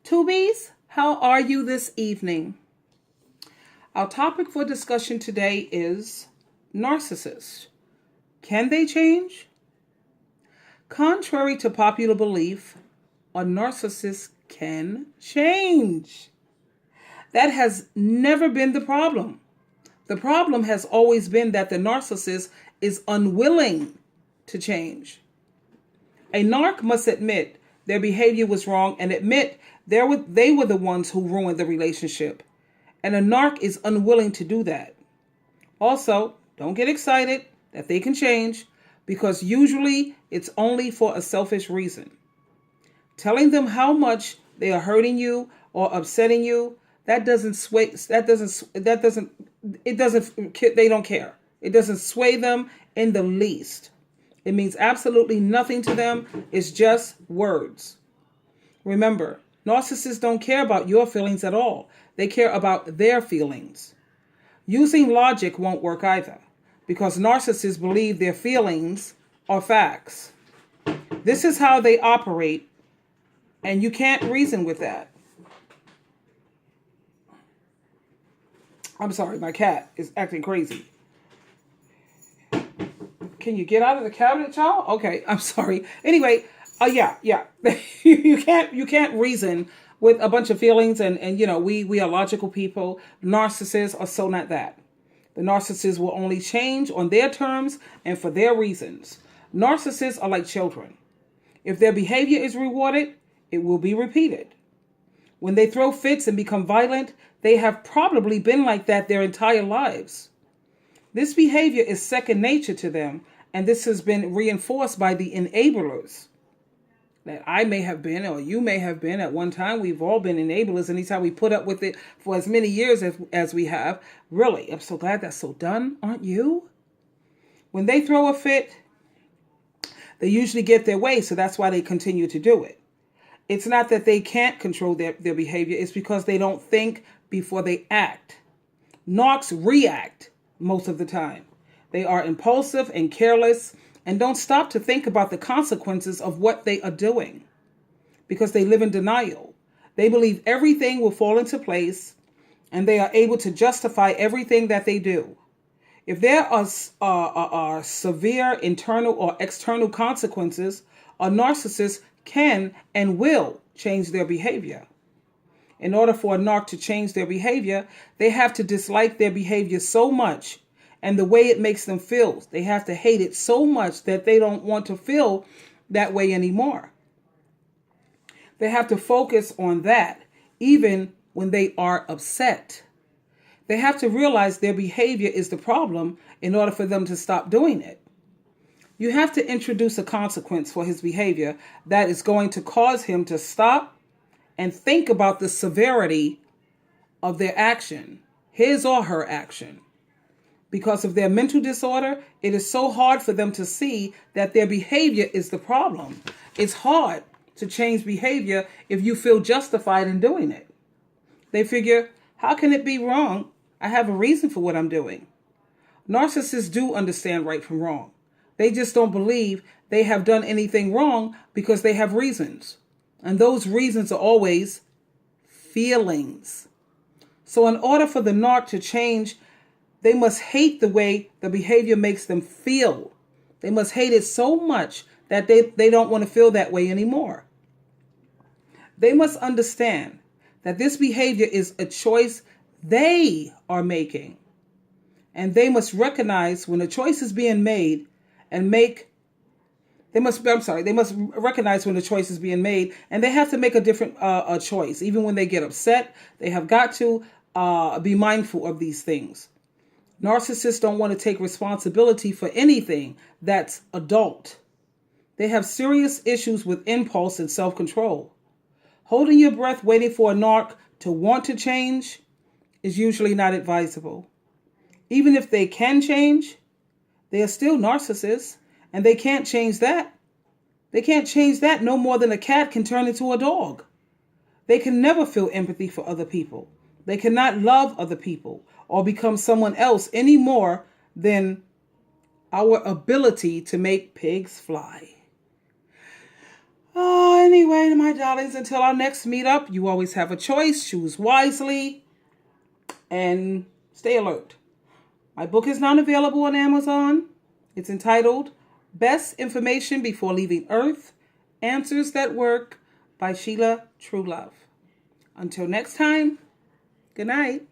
Tubies, how are you this evening? Our topic for discussion today is narcissists. Can they change? Contrary to popular belief, a narcissist can change. That has never been the problem. The problem has always been that the narcissist is unwilling to change. A narc must admit their behavior was wrong and admit they were the ones who ruined the relationship. And a narc is unwilling to do that. Also, don't get excited that they can change because usually it's only for a selfish reason. Telling them how much they are hurting you or upsetting you, they don't care. It doesn't sway them in the least. It means absolutely nothing to them. It's just words. Remember, narcissists don't care about your feelings at all. They care about their feelings. Using logic won't work either, because narcissists believe their feelings are facts. This is how they operate, and you can't reason with that. I'm sorry, my cat is acting crazy. Can you get out of the cabinet, y'all? Okay, I'm sorry. Anyway, yeah. you can't reason with a bunch of feelings, and we are logical people. Narcissists are so not that. The narcissists will only change on their terms and for their reasons. Narcissists are like children. If their behavior is rewarded, it will be repeated. When they throw fits and become violent, they have probably been like that their entire lives. This behavior is second nature to them, and this has been reinforced by the enablers that I may have been, or you may have been at one time. We've all been enablers anytime we put up with it for as many years as we have. Really, I'm so glad that's so done, aren't you? When they throw a fit, they usually get their way, so that's why they continue to do it. It's not that they can't control their behavior, it's because they don't think before they act. Narcs react most of the time. They are impulsive and careless and don't stop to think about the consequences of what they are doing because they live in denial. They believe everything will fall into place and they are able to justify everything that they do. If there are severe internal or external consequences, a narcissist can and will change their behavior. In order for a narc to change their behavior, they have to dislike their behavior so much and the way it makes them feel. They have to hate it so much that they don't want to feel that way anymore. They have to focus on that even when they are upset. They have to realize their behavior is the problem in order for them to stop doing it. You have to introduce a consequence for his behavior that is going to cause him to stop and think about the severity of their action, his or her action. Because of their mental disorder, it is so hard for them to see that their behavior is the problem. It's hard to change behavior if you feel justified in doing it. They figure, how can it be wrong? I have a reason for what I'm doing. Narcissists do understand right from wrong. They just don't believe they have done anything wrong because they have reasons. And those reasons are always feelings. So in order for the narc to change, they must hate the way the behavior makes them feel. They must hate it so much that they don't want to feel that way anymore. They must understand that this behavior is a choice they are making. And they must recognize when a choice is being made they must recognize when the choice is being made, and they have to make a different choice. Even when they get upset, they have got to be mindful of these things. Narcissists don't want to take responsibility for anything that's adult. They have serious issues with impulse and self-control. Holding your breath waiting for a narc to want to change is usually not advisable. Even if they can change, they are still narcissists, and they can't change that. They can't change that no more than a cat can turn into a dog. They can never feel empathy for other people. They cannot love other people or become someone else any more than our ability to make pigs fly. Oh, anyway, my darlings, until our next meetup, you always have a choice. Choose wisely and stay alert. My book is now available on Amazon. It's entitled Best Information Before Leaving Earth, Answers That Work by Sheila Truelove. Until next time, good night.